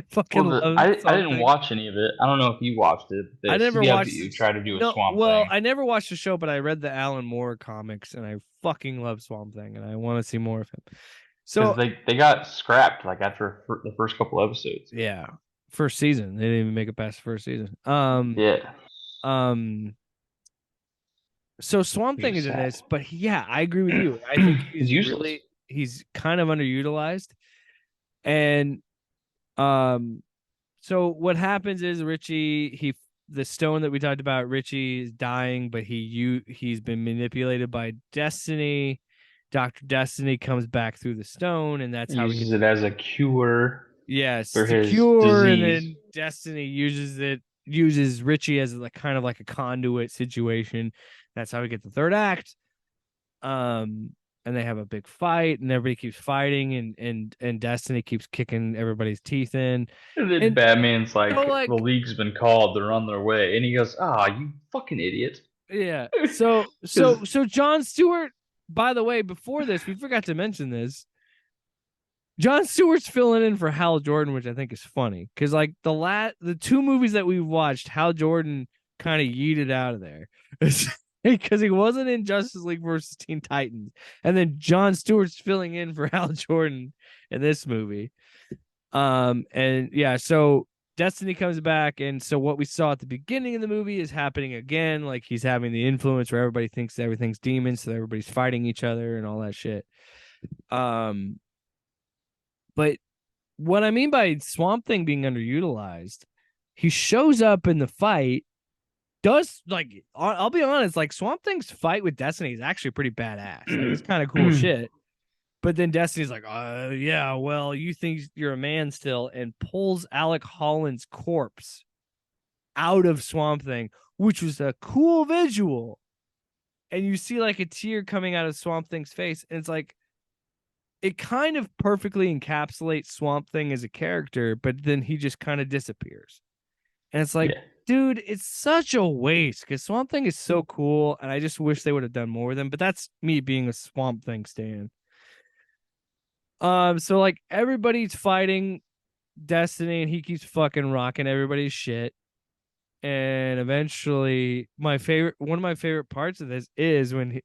fucking love I Swamp didn't Thing. watch any of it. I don't know if you watched it. I The never watched CW this. tried to do a No, Swamp well, Thing I never watched the show, but I read the Alan Moore comics, and I fucking love Swamp Thing, and I want to see more of him. because So they got scrapped like after the first couple episodes. yeah, first season they didn't even make it past the first season. Yeah, Um. So Swamp which Thing is is in sad. this, but yeah, I agree with you. I think He's useless. he's kind of underutilized, and um so what happens is Richie the stone that we talked about, Richie is dying, but he's been manipulated by Destiny. Dr. Destiny comes back through the stone, and that's He how we get uses it as a cure yes, for to his cure, and disease. then Destiny uses Richie as like kind of like a conduit situation. That's how we get the third act. Um and they have a big fight, and everybody keeps fighting, and Destiny keeps kicking everybody's teeth in. And then And Batman's so like, the like league's been called, they're on their way. And he goes, ah, you fucking idiot. yeah. So Because so so John Stewart, by the way, before this, we forgot to mention this. John Stewart's filling in for Hal Jordan, which I think is funny. Cause like the two movies that we've watched, Hal Jordan kind of yeeted out of there. Because he wasn't in Justice League versus Teen Titans. And then John Stewart's filling in for Hal Jordan in this movie. And yeah, so Destiny comes back, and so what we saw at the beginning of the movie is happening again. Like he's having the influence where everybody thinks everything's demons, so everybody's fighting each other and all that shit. Um, but what I mean by Swamp Thing being underutilized, he shows up in the fight. Does like I'll be honest, like Swamp Thing's fight with Destiny is actually pretty badass. Like it's kind of cool shit. But then Destiny's like, yeah, well, you think you're a man still, and pulls Alec Holland's corpse out of Swamp Thing, which was a cool visual. And you see like a tear coming out of Swamp Thing's face, and it's like it kind of perfectly encapsulates Swamp Thing as a character, but then he just kind of disappears. And it's like, Yeah. dude, it's such a waste because Swamp Thing is so cool, and I just wish they would have done more with him. But that's me being a Swamp Thing stan. So like everybody's fighting Destiny, and he keeps fucking rocking everybody's shit. And eventually, one of my favorite parts of this is when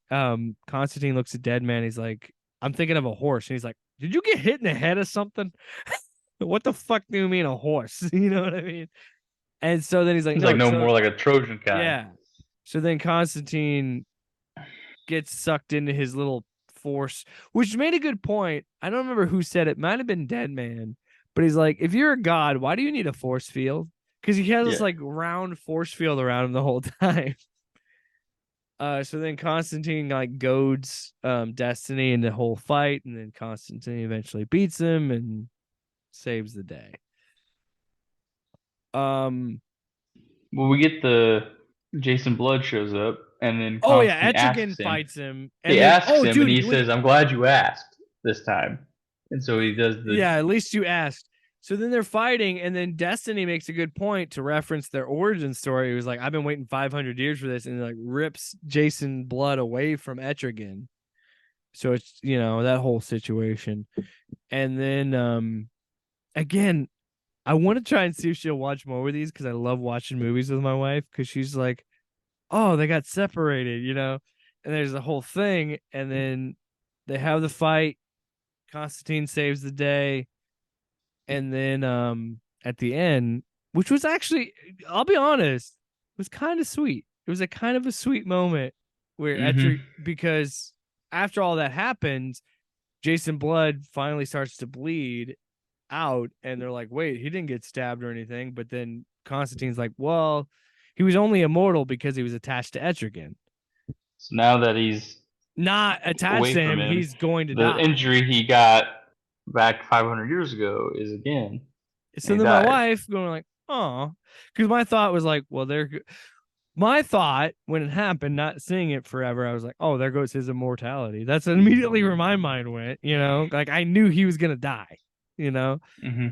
Constantine looks at Deadman. He's like, "I'm thinking of a horse," and he's like, "Did you get hit in the head or something? What the fuck do you mean a horse? You know what I mean?" And so then he's like, It's "No, like no more like a Trojan kind. yeah." So then Constantine gets sucked into his little force, which made a good point. I don't remember who said it. Might have been Deadman, but he's like, if you're a god, why do you need a force field? Because he has this Yeah. like round force field around him the whole time. So then Constantine like goads Destiny in the whole fight, and then Constantine eventually beats him and saves the day. Um. Well, we get the Jason Blood shows up, and then Oh yeah, Constantine Etrigan asks him. fights him, and He then asks him, and dude, he says, "I'm glad you asked this time." And so he does the. yeah, at least you asked. So then they're fighting, and then Destiny makes a good point to reference their origin story. It was like, I've been waiting 500 years for this, and like rips Jason Blood away from Etrigan. So it's, that whole situation. And then again, I want to try and see if she'll watch more of these because I love watching movies with my wife because she's like, oh, they got separated, and there's the whole thing, and then they have the fight. Constantine saves the day, and then at the end, which was actually, I'll be honest, was kind of sweet. It was a kind of a sweet moment where Mm-hmm. because after all that happens, Jason Blood finally starts to bleed out, and they're like, wait, he didn't get stabbed or anything. But then Constantine's like, well, he was only immortal because he was attached to Etrigan. So now that he's Not attached away to from him, him, he's going to the die. injury he got back 500 years ago is again, and So he then my dies. wife going like, oh, because my thought was like, well, my thought when it happened, not seeing it forever, I was like, oh, there goes his immortality. That's immediately where my mind went, like I knew he was gonna die, you know. Mm-hmm.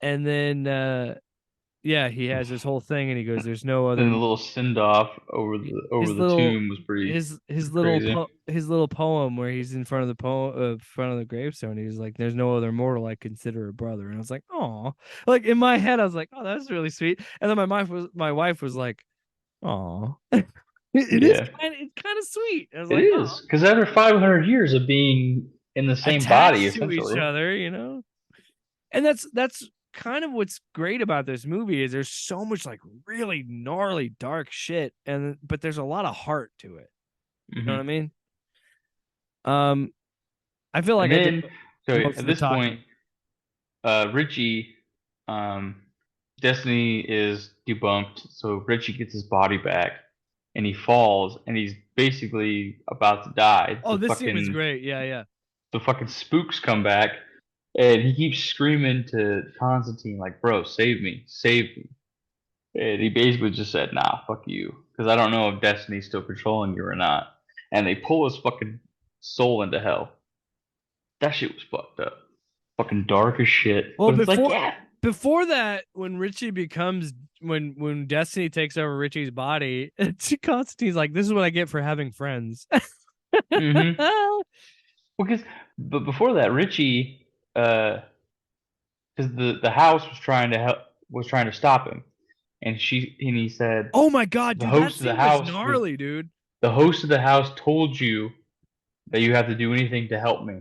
And then yeah, he has this whole thing, and he goes, there's no Then the other. little send off over His the little tomb was his pretty little crazy. his little poem where he's in front of the front of the gravestone. He's like, "There's no other mortal I consider a brother," and I was like, "Oh!" Like in my head, I was like, "Oh, that's really sweet." And then my wife was like, "Oh." It is Yeah, kind of sweet. I was it like, is "Oh." because after 500 years of being in the same body, Attached to each essentially. other. And that's kind of what's great about this movie is there's so much like really gnarly dark shit, but there's a lot of heart to it. You know what I Hmm. mean? Um, I feel like And I did then, so most at of the this point, talking. Richie, um, Destiny is debunked. So Richie gets his body back, and he falls, and he's basically about to die. Oh, this scene was great. Yeah, yeah. The fucking spooks come back, and he keeps screaming to Constantine like, "Bro, save me!" And he basically just said, "Nah, fuck you," because I don't know if Destiny's still controlling you or not. And they pull his fucking soul into hell. That shit was fucked up, fucking dark as shit. Well, But it's like, yeah, before that, when Richie becomes when Destiny takes over Richie's body, Constantine's like, "This is what I get for having friends." mm-hmm. Because but before that, Richie, because the house was trying to help, was trying to stop him, and he said Oh my god, the dude, that host of the scene was house was gnarly, dude. the host of the house told you that you have to do anything to help me,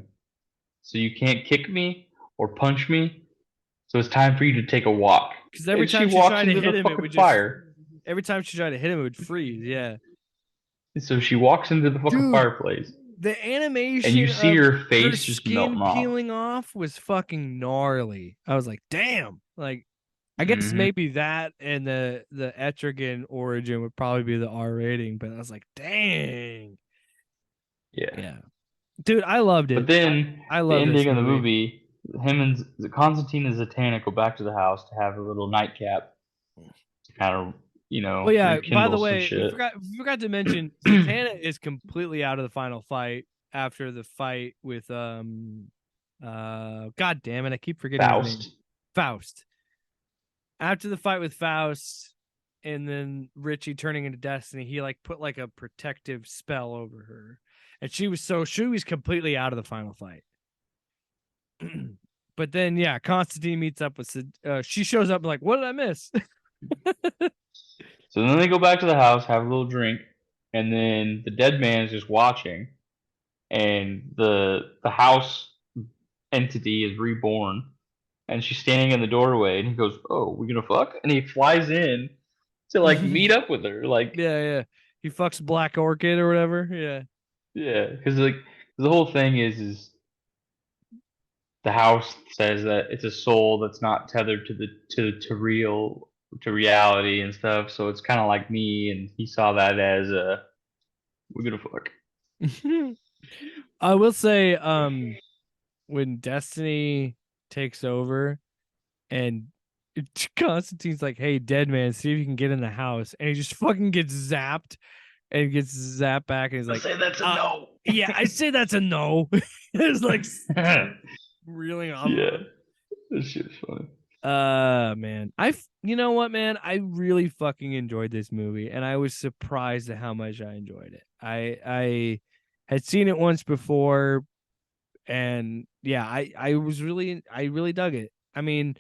so you can't kick me or punch me. So it's time for you to take a walk. Because every And she time she walks tried to into hit the him, it fucking would just fire. every time she tried to hit him, it would freeze. Yeah, And so she walks into the fucking dude. fireplace. The and you animation see of her her face just skin melting off. peeling off was fucking gnarly. I was like, damn. Like, I guess Hmm. maybe that and the Etrigan origin would probably be the R rating, but I was like, dang. Yeah. Yeah. Dude, I loved But it. then I the love this ending of the movie. movie, him and Constantine and Zatanna go back to the house to have a little nightcap to kind of, Oh yeah, by rekindle the some way, shit. we forgot to mention Zatanna is completely out of the final fight after the fight with god damn it, I keep forgetting his name. Faust. Faust. After the fight with Faust and then Richie turning into Destiny, he like put like a protective spell over her. And she was completely out of the final fight. But then yeah, Constantine meets up with she shows up like, what did I miss? So then they go back to the house, have a little drink, and then the dead man is just watching, and the house entity is reborn, and she's standing in the doorway, and he goes, "Oh, we gonna fuck?" And he flies in to like Yeah, meet up with her, like, yeah. He fucks Black Orchid or whatever. Yeah. yeah, because like the whole thing is the house says that it's a soul that's not tethered to the to reality and stuff. So it's kind of like me, and he saw that as a we're gonna fuck. I will say, when Destiny takes over and Constantine's like, "Hey, dead man, see if you can get in the house," and he just fucking gets zapped and gets zapped back, and he's I like, say that's a no. yeah, I say that's a no." It's like reeling off of Yeah, him. that shit's funny. Man, you know what, man, I really fucking enjoyed this movie, and I was surprised at how much I enjoyed it. I had seen it once before, and yeah, I really dug it. I mean,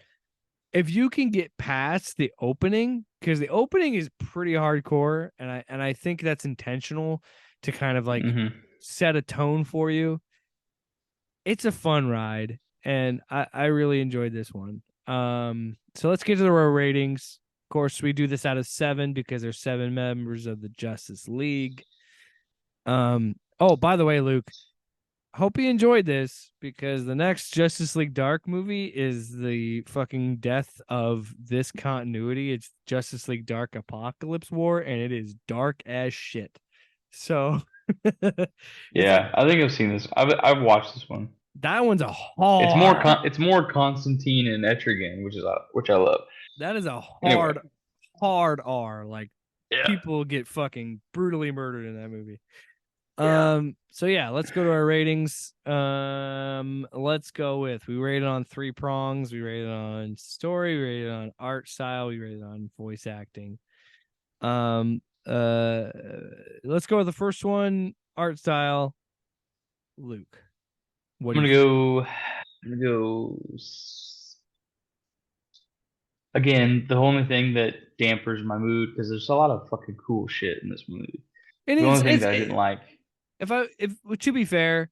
if you can get past the opening, because the opening is pretty hardcore, and I think that's intentional to kind of like Hmm. set a tone for you. It's a fun ride, and I really enjoyed this one. So let's get to our ratings. Of course, we do this out of 7 because there's 7 members of the Justice League. Oh, by the way, Luke, hope you enjoyed this because the next Justice League Dark movie is the fucking death of this continuity. It's Justice League Dark Apocalypse War, and it is dark as shit. So it's like Yeah, I think I've seen this. I've watched this one. that one's a hard. It's more Constantine and Etrigan, which I love. That is a Anyway, hard R. Like yeah, people get fucking brutally murdered in that movie. yeah. So yeah, let's go to our ratings. Let's go with we rated on 3 prongs, we rated on story, we rated on art style, we rated on voice acting. Um uh let's go with the first one, art style. Luke, what do you think? I'm gonna go. Again, the only thing that dampers my mood because there's a lot of fucking cool shit in this movie. And The only thing that I didn't like. if to be fair,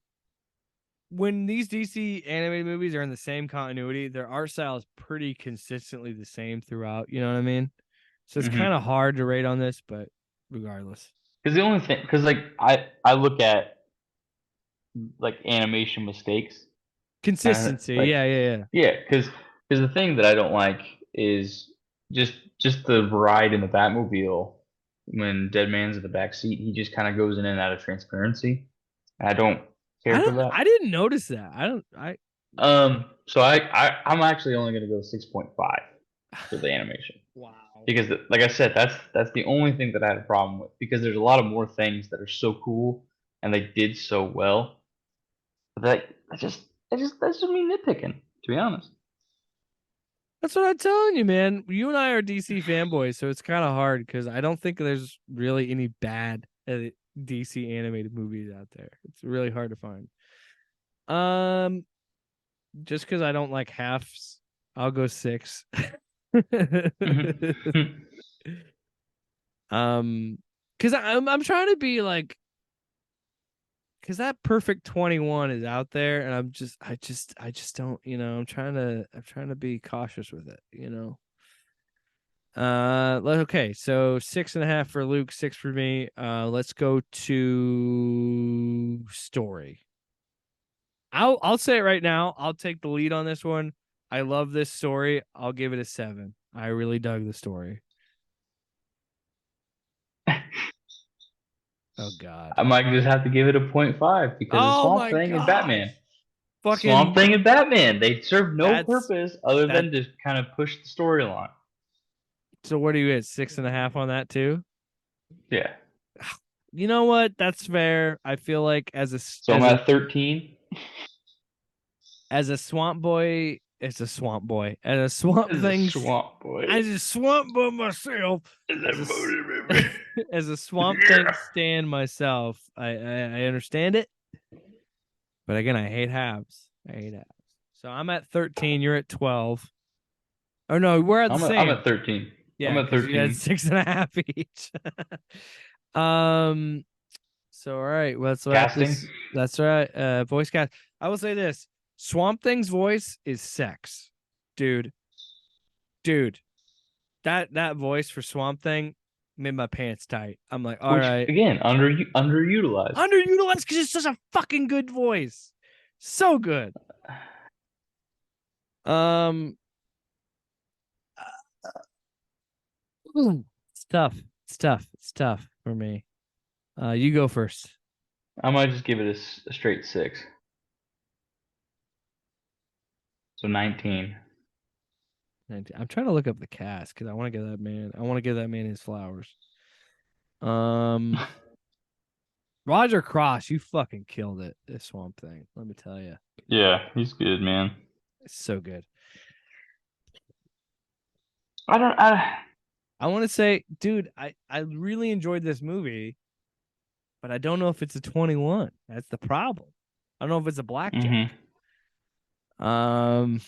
when these DC animated movies are in the same continuity, their art style is pretty consistently the same throughout. You know what I mean? So it's kind of Hmm. hard to rate on this, but regardless, Because the only thing, because like I look at like animation mistakes, kind of consistency. like, Yeah. yeah, because the thing that I don't like is just the ride in the Batmobile when Dead Man's in the back seat. He just kind of goes in and out of transparency. And I don't care for I that. didn't notice that. I don't. I So I'm actually only gonna go 6.5 for the animation wow. because like I said, that's the only thing that I had a problem with because there's a lot of more things that are so cool and they did so well. But that's just me nitpicking, to be honest. That's what I'm telling you, man. You and I are DC fanboys, so it's kind of hard because I don't think there's really any bad DC animated movies out there. It's really hard to find. Um, just because I don't like halves, I'll go 6. Mhm. um, because I'm trying to be like, because that perfect 21 is out there, and I just don't, I'm trying to be cautious with it. Okay, so 6.5 for Luke, 6 for me. Let's go to story. I'll say it right now. I'll take the lead on this one. I love this story. I'll give it a 7. I really dug the story. Oh God. I might just have to give it a 0.5 because of Oh Swamp my Thing and Batman. gosh. Swamp Fucking Thing and Batman. They serve no that's purpose other that. than to kind of push the storyline. So what do you get? 6.5 on that too? Yeah. You know what? That's fair. I feel like So I'm at 13. as a swamp boy, it's a swamp boy. As a swamp As a thing, Swamp Boy. I just swamp boy myself. As a as a swamp thing Yeah. stand myself, I understand it. But again, I hate halves. I hate halves. So I'm at 13. You're at 12. Oh no, we're at the I'm same. at 13. I'm Yeah, at because you had 13. 6.5 each. um. So all right, let's wrap Casting. this. That's right. Voice cast. I will say this: Swamp Thing's voice is sex, dude. Dude, that voice for Swamp Thing made my pants tight. I'm like, all Which right, again, underutilized. underutilized because it's such a fucking good voice, so good. Um, it's tough. It's tough. It's tough for me. You go first. I might just give it a straight 6. So 19. 19. I'm trying to look up the cast because I want to give that man. I want to give that man his flowers. Um, Roger Cross, you fucking killed it. This Swamp Thing. Let me tell you, Yeah, he's good, man. it's so good. I don't. I. I want to say, dude, I really enjoyed this movie, but I don't know if it's a 21. That's the problem. I don't know if it's a blackjack. Mm-hmm. Um,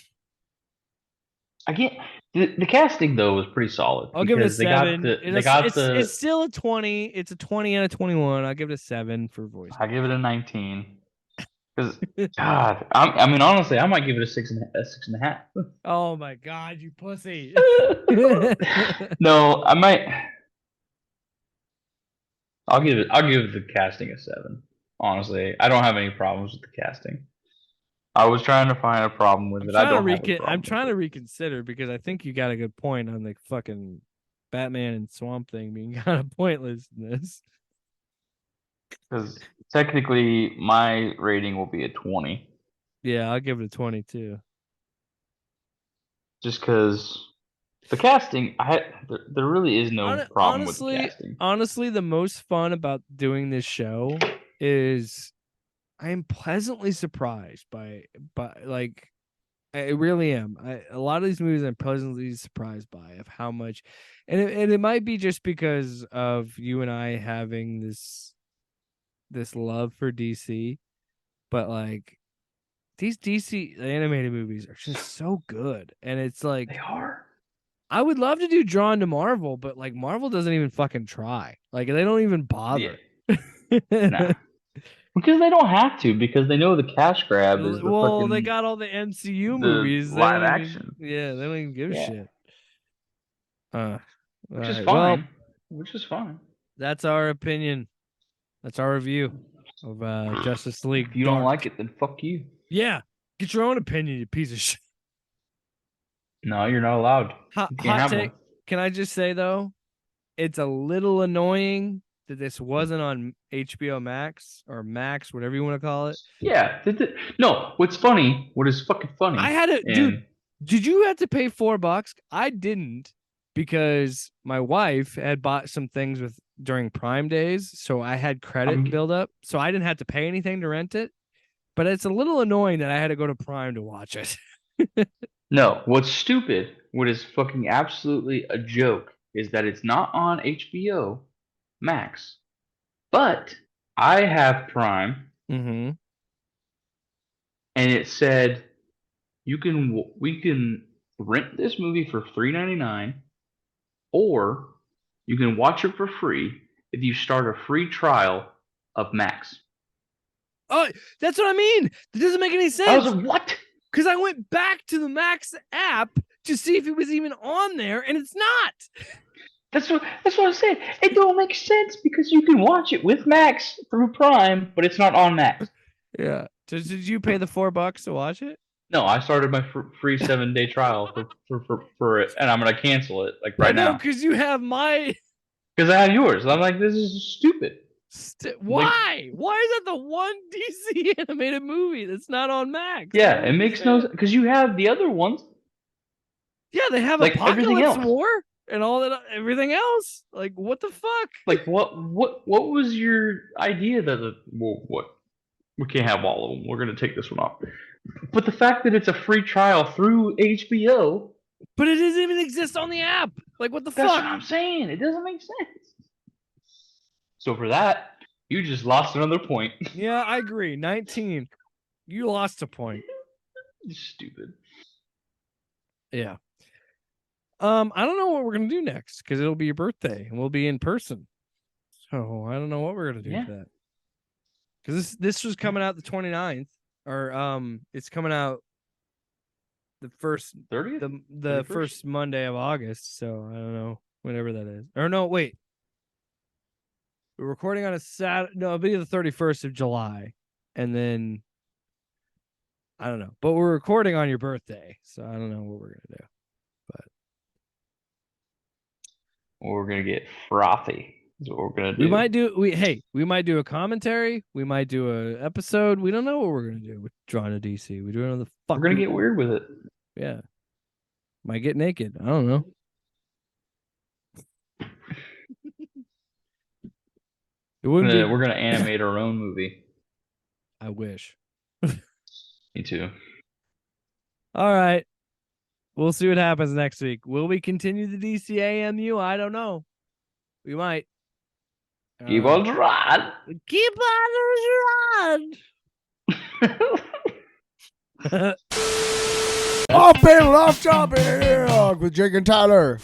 I get the casting though was pretty solid I'll give it a because 7. they got It's the. still a 20. It's a 20 out of 21. I'll give it a 7 for voice I give cast. it a 19 because God, I mean honestly, I might give it a 6.5. Oh my god, you pussy. No, I might. I'll give the casting a 7. Honestly, I don't have any problems with the casting. I was trying to find a problem with it. I don't have a I'm problem with trying to it reconsider because I think you got a good point on the fucking Batman and Swamp Thing being kind of pointless in this. because technically my rating will be a 20, Yeah, I'll give it a 22. just because the casting. There really is no problem with the casting. Honestly, the most fun about doing this show is I am pleasantly surprised by like I really am. A lot of these movies I'm pleasantly surprised by of how much, and it might be just because of you and I having this love for DC, but like these DC animated movies are just so good, and it's They like are. I would love to do Drawn to Marvel, but like Marvel doesn't even fucking try. Like they don't even Yeah. bother. Nah. Because they don't have to, because they know the cash grab is Well, they got all the MCU the movies. They live don't even, action. yeah, they don't even give a Yeah. shit. All Which is right. Well, fine. Which is fine. that's our opinion. That's our review of Justice If League you don't Dark. like it, then fuck you. Yeah, get your own opinion, you piece of shit. No, you're not allowed. You can't Hot have one. take. Can I just say though, it's a little annoying that this wasn't on HBO Max or Max, whatever you want to call it. Yeah. No, what's funny, what is fucking I funny, had a dude. and Did you have to pay $4? I didn't because my wife had bought some things with during Prime days, so I had credit I'm build up, so I didn't have to pay anything to rent it. But it's a little annoying that I had to go to Prime to watch it. no, what's stupid, what is fucking absolutely a joke, is that it's not on HBO Max. But I have Prime, Mm-hmm. and it said we can rent this movie for $3.99, or you can watch it for free if you start a free trial of Max. Oh, that's what I mean. That doesn't make any I was sense like, what? because I went back to the Max app to see if it was even on there, and it's not. That's what I said. It don't make sense because you can watch it with Max through Prime, but it's not on Max. Yeah. So did you pay the $4 to watch it? No, I started my free 7-day trial for it, and I'm gonna cancel it like right now because you have my. because I have yours. I'm like, this is stupid. Why? Why is that the one DC animated movie that's not on Max? Yeah, it makes no sense because you have the other ones. Yeah, they have like everything Apocalypse else. War and all that. Everything else, like what the fuck? Like what was your idea that what we can't have all of them? We're gonna take this one off. But the fact that it's a free trial through HBO, but it doesn't even exist on the app. Like what the that's fuck? what I'm saying. It doesn't make sense. So for that, you just lost another point. Yeah, I agree. 19. You lost a point. Stupid. Yeah. I don't know what we're gonna do next because it'll be your birthday and we'll be in person. So I don't know what we're gonna do for that. Because this was coming out the 29th, or it's coming out the first 30th? the first Monday of August. So I don't know whenever that is. Or no, wait. We're recording on a Saturday. No, it'll be the 31st of July, and then I don't know. But we're recording on your birthday, so I don't know what we're gonna do. But we're gonna get frothy. Is what we're gonna do. We might do a commentary. We might do an episode. We don't know what we're gonna do with Drawn to DC. We do another fuck. We're gonna get weird with it. Yeah. Might get naked. I don't know. We're gonna animate our own movie. I wish. Me too. All right. We'll see what happens next week. Will we continue the DCAMU? I don't know. We might. Keep on trying. Keep on Off panel, off topic with Jake and Tyler.